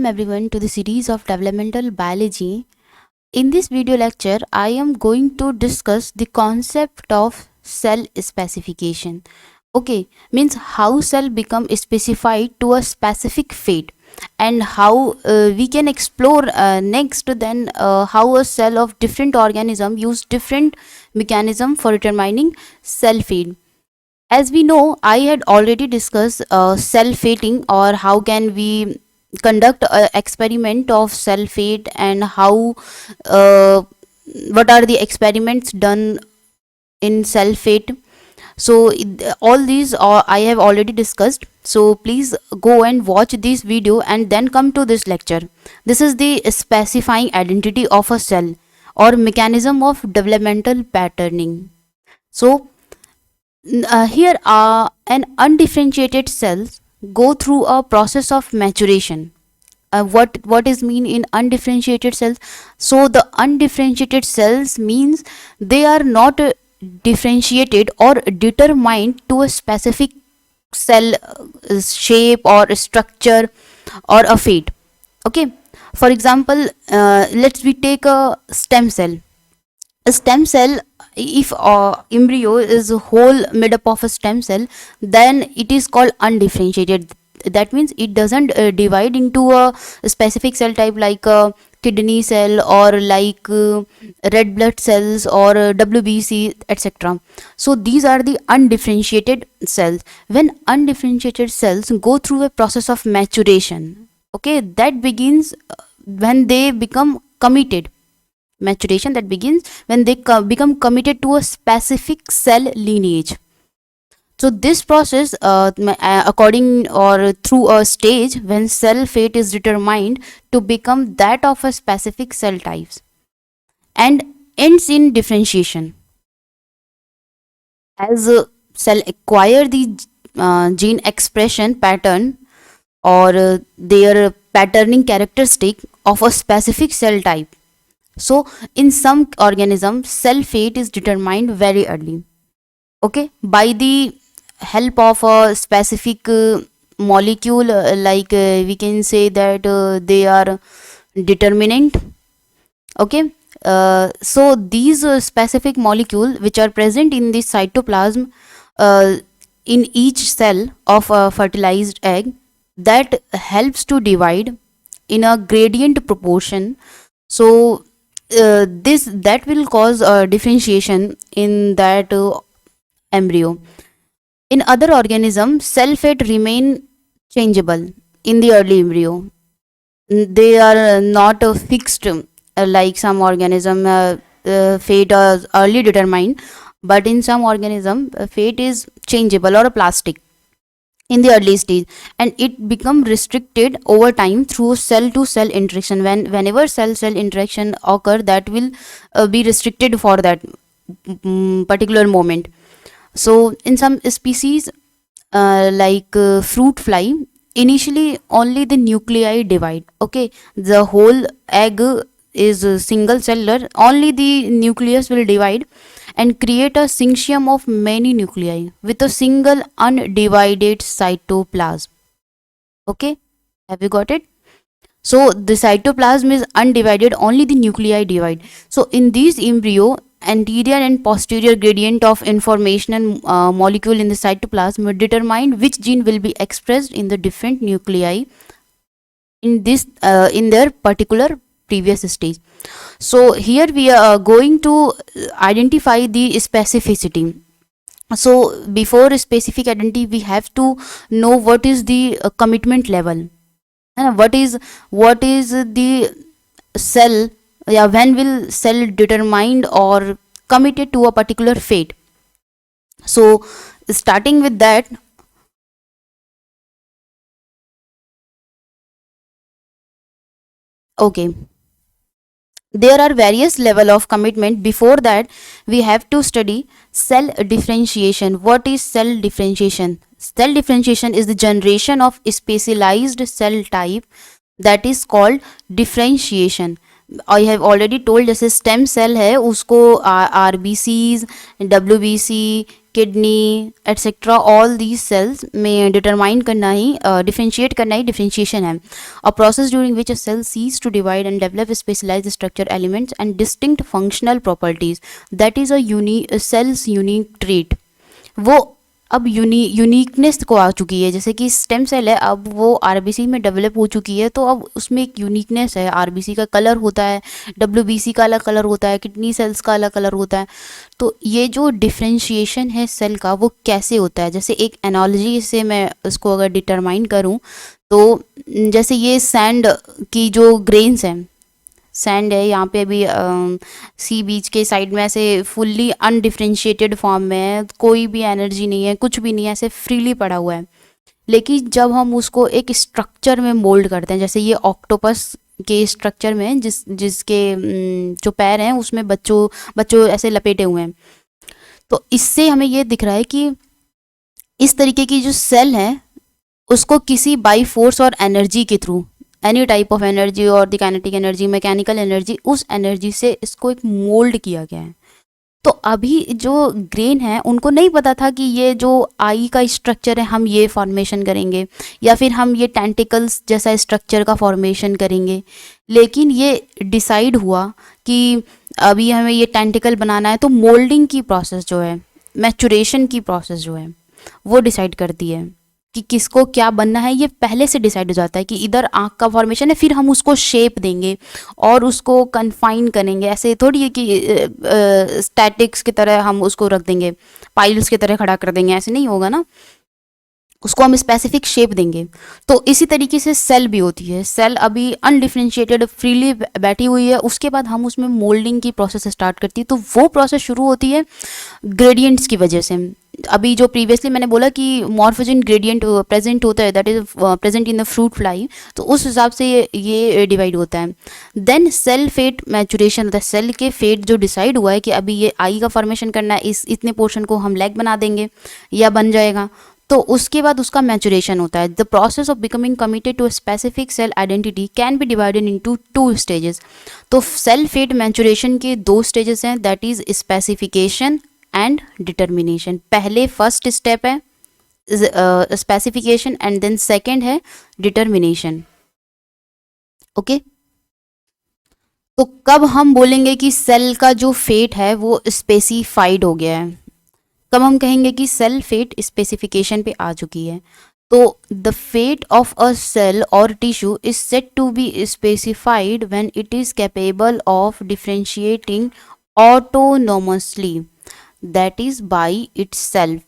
Welcome everyone to the series of developmental biology. In this video lecture, I am going to discuss the concept of cell specification. Okay, means how cell become specified to a specific fate, and how we can explore next then how a cell of different organism use different mechanism for determining cell fate. As we know, I had already discussed cell fating, or how can we conduct an experiment of cell fate, and how uh, what are the experiments done in cell fate. So all these I have already discussed, so please go and watch this video and then come to this lecture. This is the specifying identity of a cell or mechanism of developmental patterning. So here an undifferentiated cells go through a process of maturation. What is mean in undifferentiated cells? So the undifferentiated cells means they are not differentiated or determined to a specific cell shape or structure or a fate. Okay, for example, let's we take a stem cell. A stem cell, if embryo is a whole made up of a stem cell, then it is called undifferentiated. That means it doesn't divide into a specific cell type, like a kidney cell, or like red blood cells, or WBC, etc. So these are the undifferentiated cells. When undifferentiated cells go through a process of maturation, okay, that begins when they become committed. Maturation that begins when they become committed to a specific cell lineage. So this process, according or through a stage when cell fate is determined to become that of a specific cell types, and ends in differentiation. As a cell acquire the gene expression pattern, or their patterning characteristic of a specific cell type. So in some organisms, cell fate is determined very early, okay, by the help of a specific molecule, like we can say that they are determinant. Okay, so these specific molecule which are present in the cytoplasm, uh, in each cell of a fertilized egg, that helps to divide in a gradient proportion. So this that will cause a differentiation in that embryo. In other organisms, cell fate remain changeable in the early embryo. They are not fixed, like some organism fate is early determined, but in some organism fate is changeable or plastic in the early stage, and it become restricted over time through cell to cell interaction. Whenever cell cell interaction occur, that will be restricted for that particular moment. So in some species, like fruit fly, initially only the nuclei divide. Okay, the whole egg is single cellular, only the nucleus will divide and create a syncytium of many nuclei with a single undivided cytoplasm. Okay, have you got it? So the cytoplasm is undivided, only the nuclei divide. So in these embryo, anterior and posterior gradient of information and molecule in the cytoplasm will determine which gene will be expressed in the different nuclei in this in their particular previous stage. So here we are going to identify the specificity. So before specific identity, we have to know what is the commitment level, and what is the cell, yeah, when will cell determined or committed to a particular fate. So starting with that, okay, there are various level of commitment. Before that, we have to study cell differentiation. What is cell differentiation? Cell differentiation is the generation of specialized cell type, that is called differentiation. I have already told, जैसे stem cell है उसको RBCs, WBC, kidney et cetera, all these cells में determine करना ही differentiate करना ही differentiation है। A process during which a cell ceases to divide and develop specialised structure elements and distinct functional properties, that is a cell's unique trait. वो अब uniqueness को आ चुकी है, जैसे कि स्टेम सेल है, अब वो आरबीसी में डेवलप हो चुकी है, तो अब उसमें एक यूनिकनेस है। आरबीसी का कलर होता है, डब्ल्यूबीसी का अलग कलर होता है, किडनी सेल्स का अलग कलर होता है। तो ये जो डिफ्रेंशिएशन है सेल का, वो कैसे होता है, जैसे एक एनालॉजी से मैं उसको अगर डिटरमाइन करूँ तो जैसे ये सैंड की जो ग्रेन्स हैं, सैंड है यहाँ पे अभी सी बीच के साइड में ऐसे फुल्ली अनडिफ्रेंशिएटेड फॉर्म में है, कोई भी एनर्जी नहीं है, कुछ भी नहीं है, ऐसे फ्रीली पड़ा हुआ है। लेकिन जब हम उसको एक स्ट्रक्चर में मोल्ड करते हैं, जैसे ये ऑक्टोपस के स्ट्रक्चर में जिसके जो पैर हैं उसमें बच्चों बच्चों ऐसे लपेटे हुए हैं, तो इससे हमें ये दिख रहा है कि इस तरीके की जो सेल है उसको किसी बाई फोर्स और एनर्जी के through, any type of energy और the kinetic energy, mechanical energy, उस एनर्जी से इसको एक मोल्ड किया गया है। तो अभी जो ग्रेन है उनको नहीं पता था कि ये जो आई का स्ट्रक्चर है हम ये फॉर्मेशन करेंगे, या फिर हम ये टेंटिकल्स जैसा स्ट्रक्चर का फॉर्मेशन करेंगे। लेकिन ये डिसाइड हुआ कि अभी हमें ये टेंटिकल बनाना है, तो मोल्डिंग की प्रोसेस जो है, मैचुरेशन की प्रोसेस जो है, वो डिसाइड करती है कि किसको क्या बनना है। ये पहले से डिसाइड हो जाता है कि इधर आँख का फॉर्मेशन है, फिर हम उसको शेप देंगे और उसको कन्फाइन करेंगे। ऐसे थोड़ी है कि स्टैटिक्स की तरह हम उसको रख देंगे, पाइल्स की तरह खड़ा कर देंगे, ऐसे नहीं होगा ना, उसको हम स्पेसिफिक शेप देंगे। तो इसी तरीके से सेल भी होती है। सेल अभी अनडिफ्रेंशिएटेड फ्रीली बैठी हुई है, उसके बाद हम उसमें मोल्डिंग की प्रोसेस स्टार्ट करती है। तो वो प्रोसेस शुरू होती है ग्रेडियंट्स की वजह से। अभी जो प्रीवियसली मैंने बोला कि मॉर्फोजेन ग्रेडियंट प्रेजेंट होता है, that is present in the fruit fly, तो उस हिसाब से ये डिवाइड होता है। देन सेल फेट मैचुरेशन होता है। सेल के फेट जो डिसाइड हुआ है कि अभी ये आई का फॉर्मेशन करना है, इस इतने पोर्शन को हम लेग बना देंगे या बन जाएगा, तो उसके बाद उसका मैचुरेशन होता है। The process of becoming committed to a specific cell identity can be divided into 2 stages. तो सेल फेट मैचुरेशन के 2 स्टेजेस हैं, that is specification and determination. पहले फर्स्ट स्टेप है स्पेसिफिकेशन एंड देन सेकेंड है determination. Okay, तो कब हम बोलेंगे कि सेल का जो फेट है वो स्पेसिफाइड हो गया है, कब हम कहेंगे कि सेल फेट स्पेसिफिकेशन पे आ चुकी है? तो the fate of a cell और tissue is set to be specified when it is capable of differentiating autonomously, that is by itself.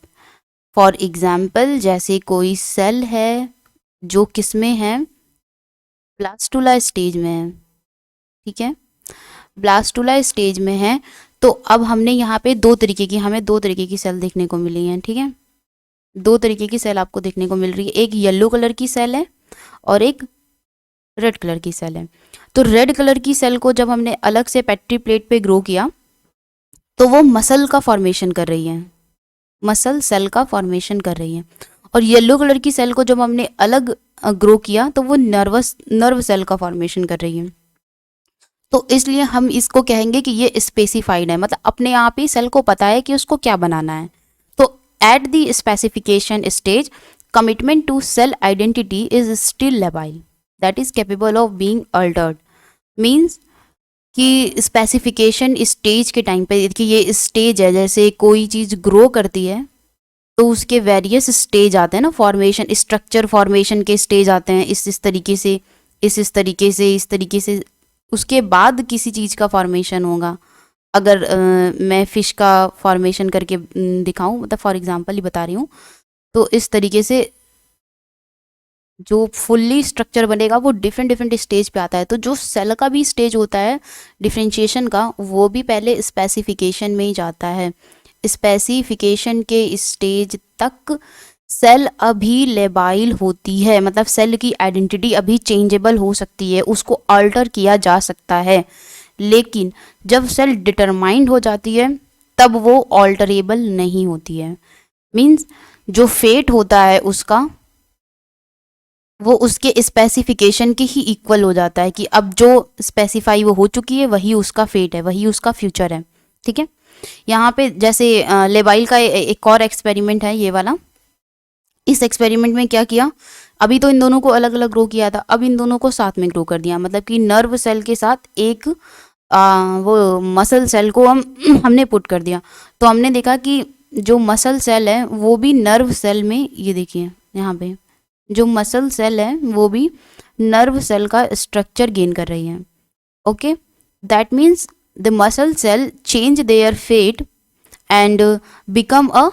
For example, जैसे कोई सेल है जो किस में है, ब्लास्टुला स्टेज में है, ठीक है, ब्लास्टुला स्टेज में है। तो अब हमने यहाँ पे हमें दो तरीके की सेल देखने को मिली हैं, ठीक है, 2 तरीके की सेल आपको देखने को मिल रही है। एक येलो कलर की सेल है और एक रेड कलर की सेल है। तो रेड कलर की सेल को जब हमने अलग से पेट्री प्लेट पे ग्रो किया तो वो मसल का फॉर्मेशन कर रही है, मसल सेल का फॉर्मेशन कर रही है। और येलो कलर की सेल को जब हमने अलग ग्रो किया तो वो नर्व सेल का फॉर्मेशन कर रही है। तो इसलिए हम इसको कहेंगे कि ये स्पेसिफाइड है, मतलब अपने आप ही सेल को पता है कि उसको क्या बनाना है। तो at the specification stage, commitment to cell identity is still labile, that is capable of being altered. Means कि स्पेसिफिकेशन स्टेज के टाइम पे, कि ये स्टेज है, जैसे कोई चीज़ ग्रो करती है तो उसके वेरियस स्टेज आते हैं ना, फॉर्मेशन, स्ट्रक्चर फॉर्मेशन के स्टेज आते हैं, इस तरीके से, इस तरीके से, इस तरीके से, उसके बाद किसी चीज़ का फॉर्मेशन होगा। अगर मैं फ़िश का फॉर्मेशन करके दिखाऊं, मतलब फॉर एग्जांपल ही बता रही हूँ, तो इस तरीके से जो फुल्ली स्ट्रक्चर बनेगा वो डिफरेंट डिफरेंट स्टेज पे आता है। तो जो सेल का भी स्टेज होता है डिफरेंशिएशन का, वो भी पहले स्पेसिफिकेशन में ही जाता है। स्पेसिफिकेशन के स्टेज तक सेल अभी लेबाइल होती है, मतलब सेल की आइडेंटिटी अभी चेंजेबल हो सकती है, उसको अल्टर किया जा सकता है। लेकिन जब सेल डिटरमाइंड हो जाती है तब वो ऑल्टरेबल नहीं होती है। मीन्स जो फेट होता है उसका, वो उसके स्पेसिफिकेशन के ही इक्वल हो जाता है, कि अब जो स्पेसिफाई वो हो चुकी है वही उसका फेट है, वही उसका फ्यूचर है, ठीक है। यहाँ पे जैसे लेबाइल का एक और एक्सपेरिमेंट है ये वाला। इस एक्सपेरिमेंट में क्या किया, अभी तो इन दोनों को अलग अलग ग्रो किया था, अब इन दोनों को साथ में ग्रो कर दिया, मतलब कि नर्व सेल के साथ एक वो मसल सेल को हमने पुट कर दिया। तो हमने देखा कि जो मसल सेल है वो भी नर्व सेल में, ये देखिए यहाँ पे जो मसल सेल है वो भी नर्व सेल का स्ट्रक्चर गेन कर रही है। Okay, that means the muscle cell change their fate and become a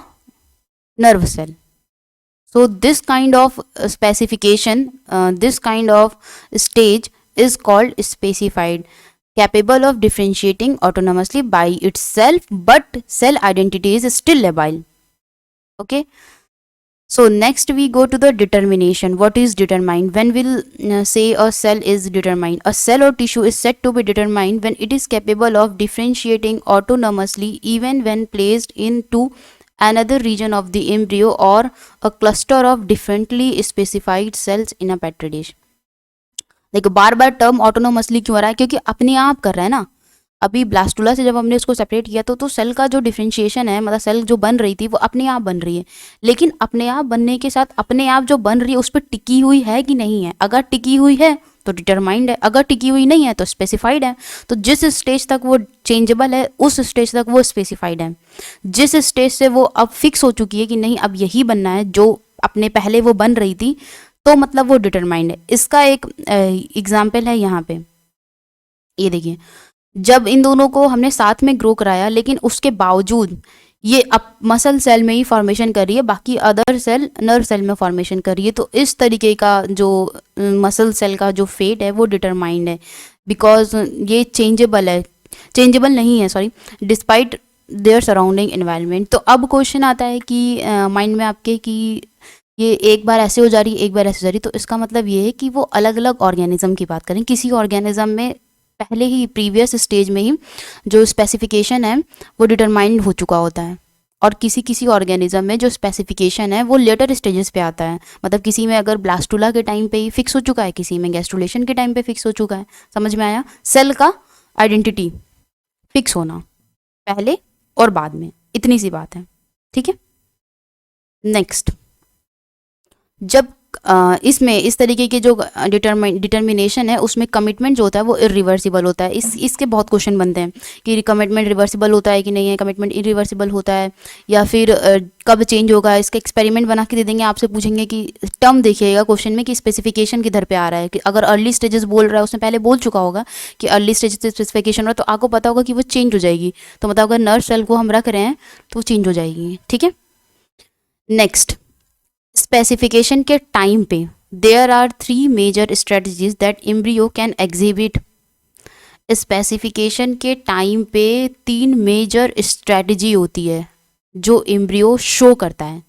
nerve cell. So this kind of specification, this kind of stage is called specified, capable of differentiating autonomously by itself, but cell identity is still labile. Okay, so next we go to the determination. What is determined? When we'll say a cell is determined, a cell or tissue is said to be determined when it is capable of differentiating autonomously even when placed into another region of the embryo or a cluster of differently specified cells in a petri dish. देखो बार बार term autonomously क्यों आ रहा है, क्योंकि अपने आप कर रहा है ना। अभी ब्लास्टुला से जब हमने उसको सेपरेट किया तो सेल का जो डिफरेंशिएशन है, मतलब सेल जो बन रही थी वो अपने आप बन रही है, लेकिन अपने आप बनने के साथ अपने आप जो बन रही है उस पर टिकी हुई है कि नहीं है। अगर टिकी हुई है तो डिटरमाइंड है, अगर टिकी हुई नहीं है तो स्पेसिफाइड है। तो जिस स्टेज तक वो चेंजेबल है उस स्टेज तक वो स्पेसिफाइड है। जिस स्टेज से वो अब फिक्स हो चुकी है कि नहीं अब यही बनना है जो अपने पहले वो बन रही थी, तो मतलब वो डिटरमाइंड है। इसका एक एग्जाम्पल है यहाँ पे, ये देखिए जब इन दोनों को हमने साथ में ग्रो कराया लेकिन उसके बावजूद ये अब मसल सेल में ही फॉर्मेशन कर रही है, बाकी अदर सेल नर्व सेल में फॉर्मेशन कर रही है। तो इस तरीके का जो मसल सेल का जो फेट है वो डिटरमाइंड है, बिकॉज ये चेंजेबल नहीं है, sorry, despite their surrounding environment. तो अब क्वेश्चन आता है कि माइंड में आपके कि ये एक बार ऐसे हो जा रही है एक बार ऐसे हो जा रही है, तो इसका मतलब ये है कि वो अलग अलग ऑर्गेनिज्म की बात करें। किसी ऑर्गेनिज्म में पहले ही प्रीवियस स्टेज में ही जो स्पेसिफिकेशन है वो डिटरमाइंड हो चुका होता है, और किसी किसी ऑर्गेनिज्म में जो स्पेसिफिकेशन है वो लेटर स्टेजेस पे आता है। मतलब किसी में अगर ब्लास्टुला के टाइम पे ही फिक्स हो चुका है, किसी में गैस्ट्रुलेशन के टाइम पे फिक्स हो चुका है। समझ में आया? सेल का आइडेंटिटी फिक्स होना पहले और बाद में, इतनी सी बात है। ठीक है, नेक्स्ट, जब इसमें इस तरीके के जो डिटर्मिनेशन है उसमें कमिटमेंट जो होता है वो इरिवर्सिबल होता है। इसके बहुत क्वेश्चन बनते हैं कि कमिटमेंट रिवर्सिबल होता है कि नहीं है, कमिटमेंट इरिवर्सिबल होता है या फिर कब चेंज होगा। इसका एक्सपेरिमेंट बना के दे देंगे, आपसे पूछेंगे कि टर्म देखिएगा क्वेश्चन में कि स्पेसिफिकेशन किधर पे आ रहा है। कि अगर अर्ली स्टेजेस बोल रहा है उसने पहले बोल चुका होगा कि अर्ली स्टेज से स्पेसिफिकेशन हो रहा है, तो आपको पता होगा कि वो चेंज हो जाएगी। तो मतलब अगर नर्व सेल को हम रख रहे हैं तो वो चेंज हो जाएगी। ठीक है, नेक्स्ट, स्पेसिफिकेशन के टाइम पे there are 3 major strategies that embryo can exhibit. Specification के टाइम पे 3 मेजर स्ट्रेटजी होती है जो एम्ब्रियो शो करता है।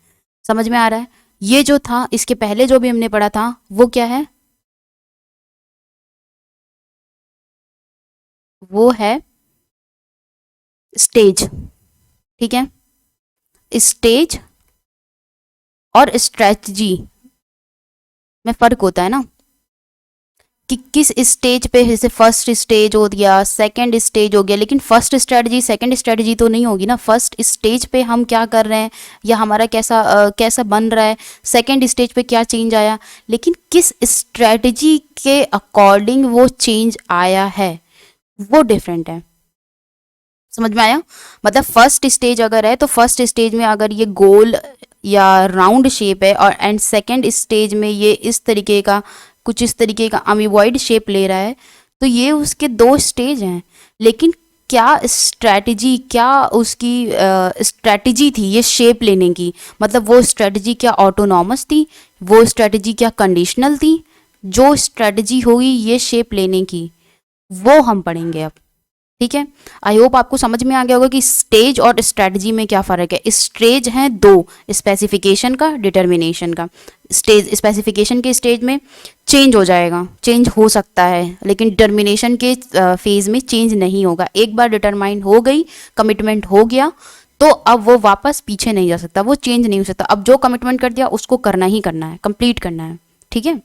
समझ में आ रहा है? ये जो था इसके पहले जो भी हमने पढ़ा था वो क्या है, वो है स्टेज। ठीक है, स्टेज और स्ट्रेटजी में फर्क होता है ना, कि किस स्टेज पे, जैसे फर्स्ट स्टेज हो गया, सेकंड स्टेज हो गया, लेकिन फर्स्ट स्ट्रेटजी सेकंड स्ट्रेटजी तो नहीं होगी ना। फर्स्ट स्टेज पे हम क्या कर रहे हैं या हमारा कैसा बन रहा है, सेकंड स्टेज पे क्या चेंज आया, लेकिन किस स्ट्रेटजी के अकॉर्डिंग वो चेंज आया है वो डिफरेंट है। समझ में आया? मतलब फर्स्ट स्टेज अगर है तो फर्स्ट स्टेज में अगर ये गोल या राउंड शेप है और एंड सेकंड स्टेज में ये इस तरीके का कुछ इस तरीके का अमीबॉइड शेप ले रहा है, तो ये उसके 2 स्टेज हैं। लेकिन क्या स्ट्रैटेजी, क्या उसकी स्ट्रैटेजी थी ये शेप लेने की, मतलब वो स्ट्रैटेजी क्या ऑटोनॉमस थी, वो स्ट्रैटेजी क्या कंडीशनल थी। जो स्ट्रैटेजी होगी ये शेप लेने की वो हम पढ़ेंगे अब। ठीक है, आई होप आपको समझ में आ गया होगा कि स्टेज और स्ट्रेटजी में क्या फ़र्क है। स्टेज हैं 2, स्पेसिफिकेशन का, डिटर्मिनेशन का। स्टेज, स्पेसिफिकेशन के स्टेज में चेंज हो जाएगा, चेंज हो सकता है, लेकिन डिटर्मिनेशन के फेज में चेंज नहीं होगा। एक बार डिटरमाइन हो गई, कमिटमेंट हो गया, तो अब वो वापस पीछे नहीं जा सकता, वो चेंज नहीं हो सकता। अब जो कमिटमेंट कर दिया उसको करना ही करना है, कंप्लीट करना है। ठीक है,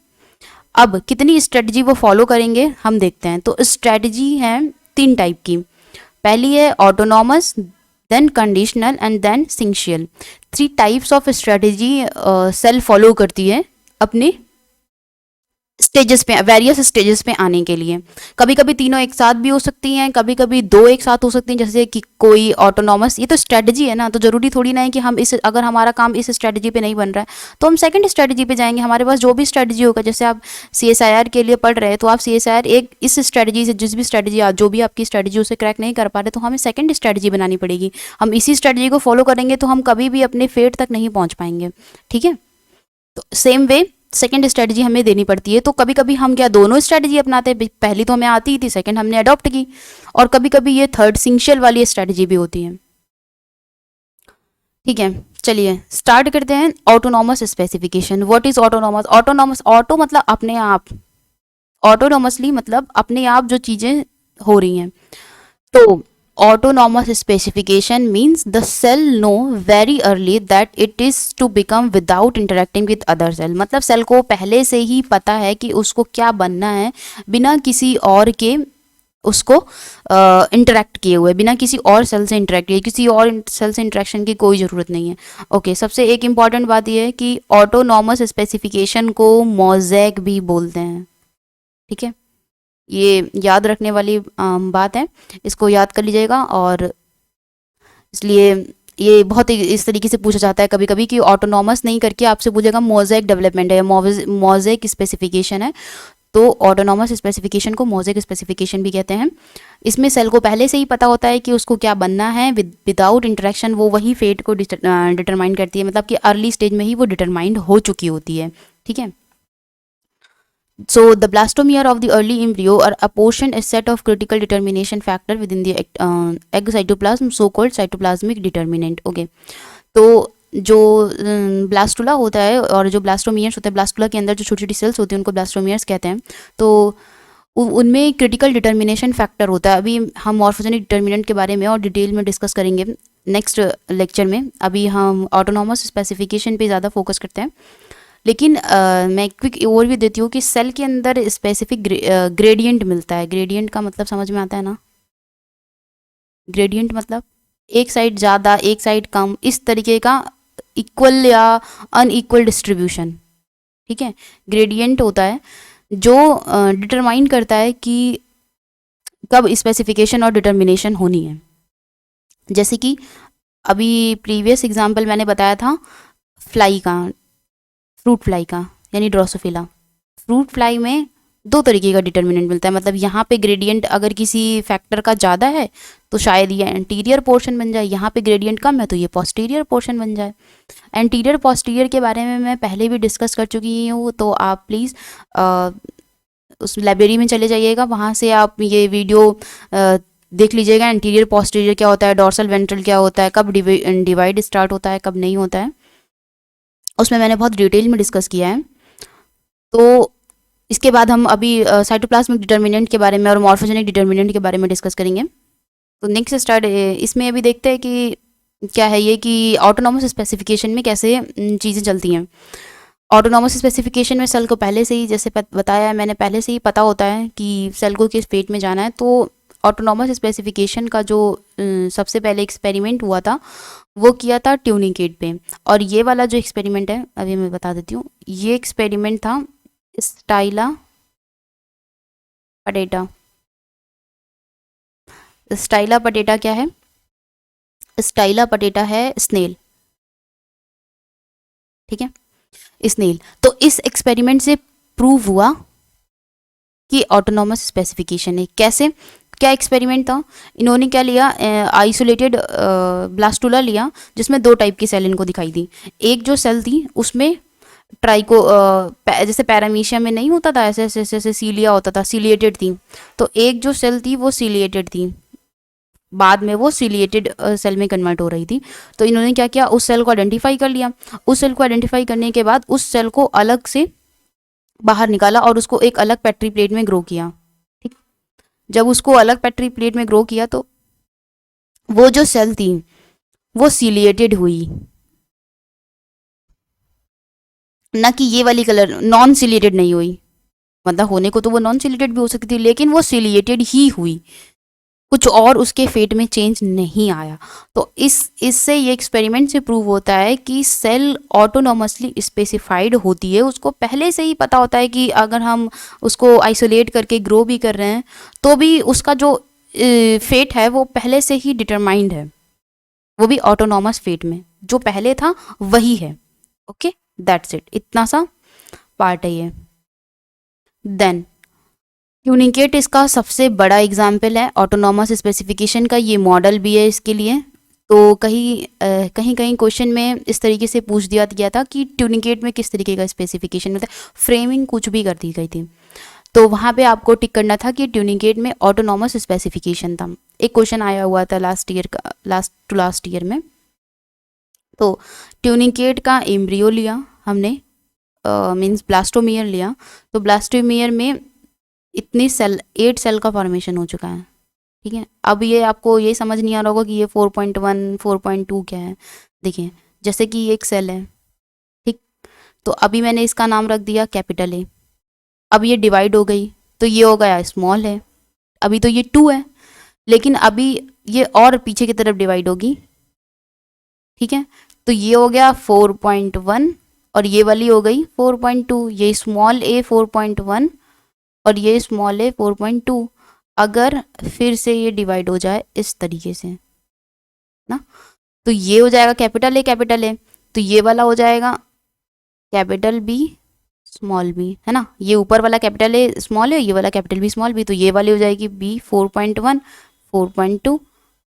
अब कितनी स्ट्रेटजी वो फॉलो करेंगे हम देखते हैं। तो स्ट्रेटजी है 3 टाइप की। पहली है autonomous, then conditional and then syncytial. 3 types of strategy cell follow करती है अपने स्टेजेस पे, वेरियस स्टेजेस पे आने के लिए। कभी कभी तीनों एक साथ भी हो सकती हैं, कभी कभी दो एक साथ हो सकती हैं, जैसे कि कोई ऑटोनॉमस, ये तो स्ट्रेटजी है ना, तो जरूरी थोड़ी ना है कि हम इस, अगर हमारा काम इस स्ट्रेटजी पे नहीं बन रहा है तो हम सेकंड स्ट्रेटजी पे जाएंगे। हमारे पास जो भी स्ट्रेटजी होगा, जैसे आप CSIR के लिए पढ़ रहे हैं तो आप CSIR एक इस स्ट्रेटजी से, जिस भी स्ट्रेटजी जो भी आपकी स्ट्रेटजी उसे क्रैक नहीं कर पा रहे तो हमें सेकंड स्ट्रेटजी बनानी पड़ेगी। हम इसी स्ट्रेटजी को फॉलो करेंगे तो हम कभी भी अपने फेट तक नहीं पहुंच पाएंगे। ठीक है, तो सेम वे सेकंड स्ट्रेटजी हमें देनी पड़ती है। तो कभी कभी हम क्या दोनों स्ट्रेटजी अपनाते हैं, पहली तो हमें आती ही थी, सेकंड हमने अडॉप्ट की, और कभी कभी ये थर्ड सिंक्शल वाली स्ट्रेटजी भी होती है। ठीक है, चलिए स्टार्ट करते हैं। Autonomous specification. What is autonomous? Autonomous, auto मतलब अपने आप, ऑटोनॉमसली मतलब अपने आप जो चीजें हो रही हैं। तो autonomous specification means the cell know very early that it is to become without interacting with other cell। मतलब सेल को पहले से ही पता है कि उसको क्या बनना है बिना किसी और के उसको इंटरेक्ट किए हुए, बिना किसी और सेल से इंटरेक्ट किए, किसी और सेल से इंटरेक्शन की कोई ज़रूरत नहीं है। ओके, सबसे एक इम्पॉर्टेंट बात यह है कि ऑटोनॉमस स्पेसिफिकेशन को मोज़ेक भी बोलते हैं। ठीक है, ये याद रखने वाली बात है, इसको याद कर लीजिएगा। और इसलिए ये बहुत ही इस तरीके से पूछा जाता है कभी कभी कि ऑटोनॉमस नहीं करके आपसे पूछेगा मोज़ेक डेवलपमेंट है, मोज़ेक स्पेसिफिकेशन है। तो ऑटोनॉमस स्पेसिफिकेशन को मोज़ेक स्पेसिफिकेशन भी कहते हैं। इसमें सेल को पहले से ही पता होता है कि उसको क्या बनना है, विदाउट इंटरेक्शन वो वही फेट को डिटरमाइन करती है, मतलब कि अर्ली स्टेज में ही वो डिटरमाइंड हो चुकी होती है। ठीक है, so the blastomere of the early embryo are apportioned a set of critical determination factor within the egg cytoplasm, so called cytoplasmic determinant। okay, तो जो ब्लास्टुला होता है और जो ब्लास्टोमियर्स होते हैं, ब्लास्टुला के अंदर जो छोटी छोटी सेल्स होती हैं उनको ब्लास्टोमियर्स कहते हैं। तो उनमें क्रिटिकल डिटर्मिनेशन फैक्टर होता है। अभी हम मॉर्फोजेनिक डिटर्मिनेंट के बारे में और डिटेल में डिस्कस करेंगे नेक्स्ट लेक्चर में। अभी हम ऑटोनॉमस स्पेसिफिकेशन पे ज़्यादा फोकस करते हैं। लेकिन मैं क्विक ओवरव्यू देती हूँ कि सेल के अंदर स्पेसिफिक ग्रेडियंट मिलता है। ग्रेडियंट का मतलब समझ में आता है ना? ग्रेडियंट मतलब एक साइड ज़्यादा एक साइड कम, इस तरीके का इक्वल या अनइक्वल डिस्ट्रीब्यूशन। ठीक है, ग्रेडियंट होता है जो डिटरमाइन करता है कि कब स्पेसिफिकेशन और डिटर्मिनेशन होनी है। जैसे कि अभी प्रीवियस एग्जांपल मैंने बताया था फ्लाई का, फ्रूट फ्लाई का, यानी ड्रोसोफिला। फ्रूट फ्लाई में दो तरीके का डिटर्मिनेंट मिलता है, मतलब यहाँ पे ग्रेडियंट अगर किसी फैक्टर का ज़्यादा है तो शायद ये एंटीरियर पोर्शन बन जाए, यहाँ पे ग्रेडियंट कम है तो ये पोस्टीरियर पोर्शन बन जाए। एंटीरियर पोस्टीरियर के बारे में मैं पहले भी डिस्कस कर चुकी हूँ, तो आप प्लीज़ उस लाइब्रेरी में चले जाइएगा, वहाँ से आप ये वीडियो देख लीजिएगा। एंटीरियर पोस्टीरियर क्या होता है, डॉर्सल वेंट्रल क्या होता है, कब डिवाइड स्टार्ट होता है, कब नहीं होता है, उसमें मैंने बहुत डिटेल में डिस्कस किया है। तो इसके बाद हम अभी साइटोप्लाज्मिक डिटर्मिनेंट के बारे में और मॉर्फोजेनिक डिटर्मिनेंट के बारे में डिस्कस करेंगे। तो नेक्स्ट स्टार्ट इसमें अभी देखते हैं कि क्या है ये कि ऑटोनॉमस स्पेसिफिकेशन में कैसे चीज़ें चलती हैं। ऑटोनॉमस स्पेसिफिकेशन में सेल को पहले से ही, जैसे बताया है मैंने, पहले से ही पता होता है कि सेल को किस फेट में जाना है। तो ऑटोनॉमस स्पेसिफिकेशन का जो सबसे पहले एक्सपेरिमेंट हुआ था वो किया था ट्यूनिकेट पे। और ये वाला जो एक्सपेरिमेंट है अभी मैं बता देती हूँ, ये एक्सपेरिमेंट था स्टाइला पटेटा। स्टाइला पटेटा क्या है? स्टाइला पटेटा है स्नेल। ठीक है, स्नेल। तो इस एक्सपेरिमेंट से प्रूव हुआ कि ऑटोनॉमस स्पेसिफिकेशन है। कैसे, क्या एक्सपेरिमेंट था? इन्होंने क्या लिया, आइसोलेटेड ब्लास्टुला लिया जिसमें दो टाइप की सेल इनको दिखाई दी। एक जो सेल थी उसमें ट्राइको जैसे पैरामीशिया में नहीं होता था ऐसे ऐसे ऐसे सीलिया होता था, सीलिएटेड थी। तो एक जो सेल थी वो सीलिएटेड थी, बाद में वो सीलिएटेड सेल में कन्वर्ट हो रही थी। तो इन्होंने क्या किया, उस सेल को आइडेंटिफाई कर लिया। उस सेल को आइडेंटिफाई करने के बाद उस सेल को अलग से बाहर निकाला और उसको एक अलग पेट्री प्लेट में ग्रो किया। ठीक, जब उसको अलग पेट्री प्लेट में ग्रो किया तो वो जो सेल थी वो सीलिएटेड हुई, ना कि ये वाली कलर नॉन सिलिएटेड नहीं हुई। मतलब होने को तो वो नॉन सिलिएटेड भी हो सकती थी, लेकिन वो सिलिएटेड ही हुई। कुछ और उसके फेट में चेंज नहीं आया। तो इससे ये एक्सपेरिमेंट से प्रूव होता है कि सेल ऑटोनॉमसली स्पेसिफाइड होती है, उसको पहले से ही पता होता है कि अगर हम उसको आइसोलेट करके ग्रो भी कर रहे हैं तो भी उसका जो फेट है वो पहले से ही डिटरमाइंड है, वो भी ऑटोनॉमस फेट में जो पहले था वही है। ओके, दैट्स इट, इतना सा पार्ट है ये। देन ट्यूनिकेट इसका सबसे बड़ा एग्जाम्पल है ऑटोनॉमस स्पेसिफिकेशन का, ये मॉडल भी है इसके लिए। तो कहीं कहीं क्वेश्चन में इस तरीके से पूछ दिया गया था कि ट्यूनिकेट में किस तरीके का स्पेसिफिकेशन होता है, फ्रेमिंग कुछ भी कर दी गई थी। तो वहाँ पे आपको टिक करना था कि ट्यूनिकेट में ऑटोनॉमस स्पेसिफिकेशन था। एक क्वेश्चन आया हुआ था लास्ट ईयर में। तो ट्यूनिकेट का एम्ब्रियो लिया हमने, मीन्स ब्लास्टोमियर लिया। तो ब्लास्टोमियर में इतनी सेल 8 सेल का फॉर्मेशन हो चुका है। ठीक है, अब ये आपको ये समझ नहीं आ रहा होगा कि ये 4.1 4.2 क्या है। देखिए, जैसे कि ये एक सेल है, ठीक, तो अभी मैंने इसका नाम रख दिया कैपिटल ए। अब ये डिवाइड हो गई तो ये हो गया स्मॉल है। अभी तो ये 2 है, लेकिन अभी ये और पीछे की तरफ डिवाइड होगी। ठीक है, तो ये हो गया 4.1 और ये वाली हो गई 4.2। ये स्मॉल ए 4.1 और ये स्मॉल ए 4.2। अगर फिर से ये डिवाइड हो जाए इस तरीके से ना, तो ये हो जाएगा कैपिटल ए, तो ये वाला हो जाएगा कैपिटल बी स्मॉल बी, है ना। ये ऊपर वाला कैपिटल ए स्मॉल है, ये वाला कैपिटल बी स्मॉल बी, तो ये वाली हो जाएगी बी 4.1 4.2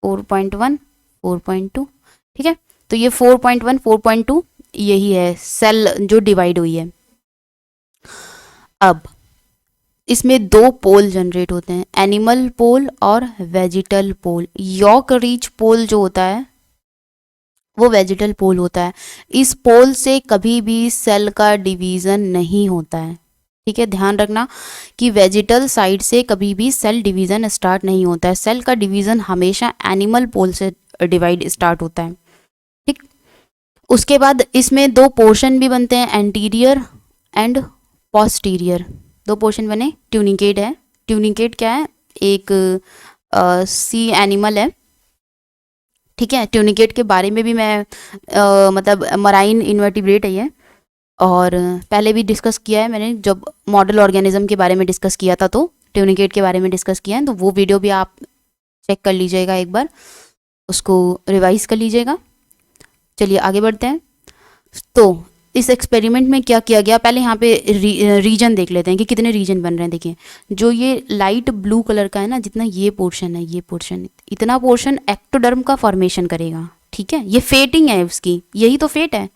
4.1 4.2। ठीक है, तो ये 4.1 4.2 यही है सेल जो डिवाइड हुई है। अब इसमें 2 पोल जनरेट होते हैं, एनिमल पोल और वेजिटल पोल। यॉर्क रिच पोल जो होता है वो वेजिटल पोल होता है। इस पोल से कभी भी सेल का डिवीजन नहीं होता है। ठीक है, ध्यान रखना कि वेजिटल साइड से कभी भी सेल डिवीजन स्टार्ट नहीं होता है। सेल का डिवीजन हमेशा एनिमल पोल से डिवाइड स्टार्ट होता है। ठीक, उसके बाद इसमें 2 पोर्शन भी बनते हैं, एंटीरियर एंड पोस्टीरियर। 2 पोर्शन बने। ट्यूनिकेट है, ट्यूनिकेट क्या है, एक सी एनिमल है। ठीक है, ट्यूनिकेट के बारे में भी मैं मतलब मराइन इन्वर्टिब्रेट है ये, और पहले भी डिस्कस किया है मैंने, जब मॉडल ऑर्गेनिज्म के बारे में डिस्कस किया था तो ट्यूनिकेट के बारे में डिस्कस किया है। तो वो वीडियो भी आप चेक कर लीजिएगा एक बार, उसको रिवाइज कर लीजिएगा। चलिए आगे बढ़ते हैं। तो इस एक्सपेरिमेंट में क्या किया गया, पहले यहाँ पे रीजन देख लेते हैं कि कितने रीजन बन रहे हैं। देखिए, जो ये लाइट ब्लू कलर का है ना, जितना ये पोर्शन है, ये पोर्शन, इतना पोर्शन एक्टोडर्म का फॉर्मेशन करेगा। ठीक है, ये फेटिंग है उसकी, यही तो फेट है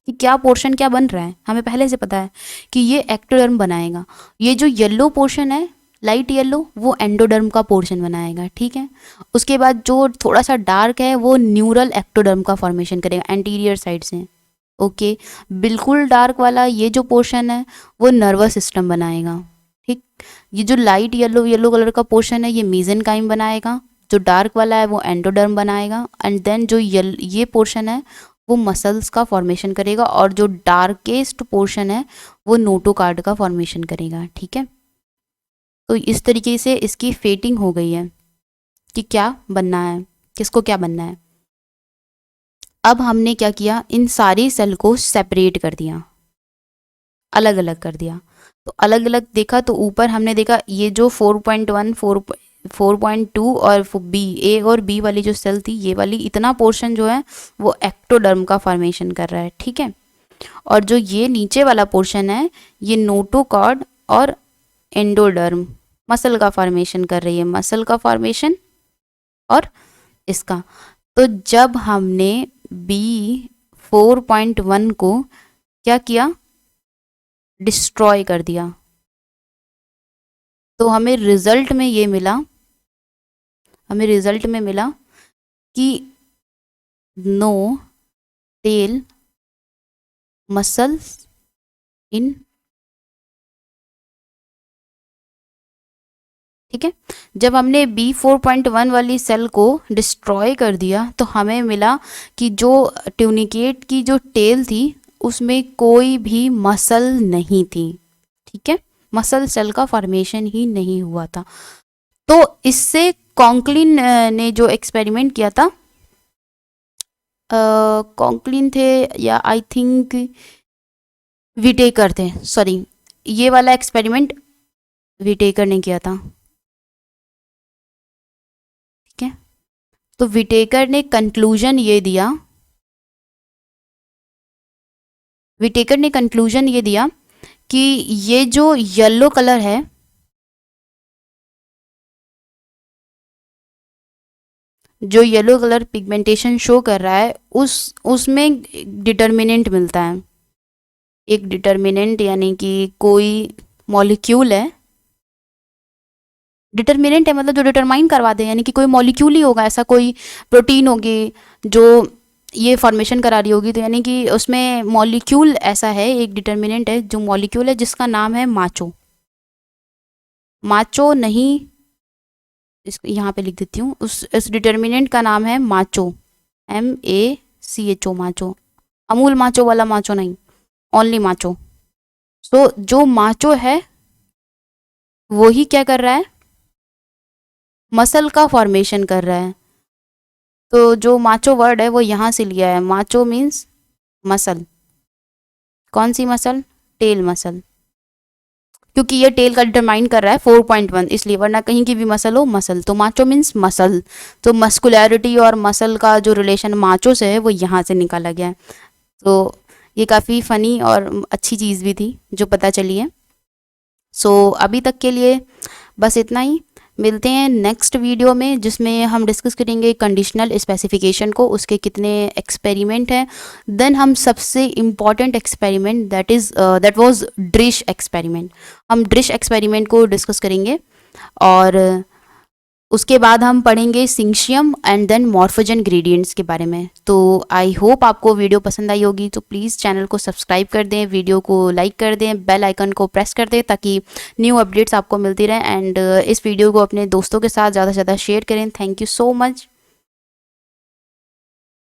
कि क्या पोर्शन क्या बन रहा है, हमें पहले से पता है कि ये एक्टोडर्म बनाएगा। ये जो येलो पोर्शन है, लाइट येलो, वो एंडोडर्म का पोर्शन बनाएगा। ठीक है, उसके बाद जो थोड़ा सा डार्क है वो न्यूरल एक्टोडर्म का फॉर्मेशन करेगा एंटीरियर साइड से। ओके, बिल्कुल डार्क वाला ये जो पोर्शन है वो नर्वस सिस्टम बनाएगा। ठीक, ये जो लाइट येलो कलर का पोर्शन है ये मीजेनकाइम बनाएगा, जो डार्क वाला है वो एंडोडर्म बनाएगा, एंड देन जो ये पोर्शन है वो मसल्स का फॉर्मेशन करेगा, और जो डार्केस्ट पोर्शन है वो नोटोकार्ड का फॉर्मेशन करेगा। ठीक है, तो इस तरीके से इसकी फेटिंग हो गई है कि क्या बनना है, किसको क्या बनना है। अब हमने क्या किया, इन सारी सेल को सेपरेट कर दिया, अलग अलग कर दिया। तो अलग अलग देखा तो ऊपर हमने देखा ये जो 4.1 4.2 और बी, ए और बी वाली जो सेल थी, ये वाली इतना पोर्शन जो है वो एक्टोडर्म का फॉर्मेशन कर रहा है। ठीक है, और जो ये नीचे वाला पोर्शन है ये नोटोकॉर्ड और एंडोडर्म मसल का फॉर्मेशन कर रही है, मसल का फॉर्मेशन और इसका। तो जब हमने बी 4.1 को क्या किया, डिस्ट्रॉय कर दिया, तो हमें रिजल्ट में ये मिला, हमें रिजल्ट में मिला कि नो टेल मसल्स इन। ठीक है, जब हमने बी 4.1 वाली सेल को डिस्ट्रॉय कर दिया तो हमें मिला कि जो ट्यूनिकेट की जो टेल थी उसमें कोई भी मसल नहीं थी। ठीक है, मसल सेल का फॉर्मेशन ही नहीं हुआ था। तो इससे कॉन्कलिन ने जो एक्सपेरिमेंट किया था, कॉन्कलिन थे या आई थिंक विटेकर थे, सॉरी, ये वाला एक्सपेरिमेंट विटेकर ने किया था। ठीक है, तो विटेकर ने कंक्लूजन ये दिया, विटेकर ने कंक्लूजन ये दिया कि ये जो येलो कलर है, जो येलो कलर पिगमेंटेशन शो कर रहा है, उसमें डिटर्मिनेंट मिलता है, एक डिटर्मिनेंट, यानी कि कोई मॉलिक्यूल है, डिटर्मिनेंट है मतलब जो डिटरमाइन करवा दे, यानी कि कोई मॉलिक्यूल ही होगा, ऐसा कोई प्रोटीन होगी जो ये फॉर्मेशन करा रही होगी, तो यानी कि उसमें मॉलिक्यूल ऐसा है, एक डिटर्मिनेंट है जो मॉलिक्यूल है जिसका नाम है माचो। माचो नहीं, इसको यहाँ पे लिख देती हूँ, उस डिटर्मिनेंट का नाम है macho, MACHO, macho, Amul macho वाला माचो नहीं, ओनली माचो। सो जो माचो है वो ही क्या कर रहा है, मसल का फॉर्मेशन कर रहा है। तो जो माचो वर्ड है वो यहाँ से लिया है, माचो मीन्स मसल। कौन सी मसल? टेल मसल, क्योंकि ये टेल का डिटरमाइन कर रहा है 4.1, इसलिए, वरना कहीं की भी मसल हो, मसल, तो माचो मीन्स मसल। तो मस्कुलैरिटी और मसल का जो रिलेशन माचो से है वो यहाँ से निकाला गया है। तो ये काफ़ी फ़नी और अच्छी चीज़ भी थी जो पता चली है। सो अभी तक के लिए बस इतना ही, मिलते हैं नेक्स्ट वीडियो में जिसमें हम डिस्कस करेंगे कंडीशनल स्पेसिफिकेशन को, उसके कितने एक्सपेरिमेंट हैं, देन हम सबसे important experiment that was Driesch experiment, हम ड्रिश एक्सपेरिमेंट को डिस्कस करेंगे, और उसके बाद हम पढ़ेंगे सिंशियम एंड देन मॉर्फोजन ग्रेडियंट्स के बारे में। तो आई होप आपको वीडियो पसंद आई होगी, तो प्लीज़ चैनल को सब्सक्राइब कर दें, वीडियो को लाइक कर दें, बेल आइकन को प्रेस कर दें ताकि न्यू अपडेट्स आपको मिलती रहें, एंड इस वीडियो को अपने दोस्तों के साथ ज़्यादा से ज़्यादा शेयर करें। Thank you so much.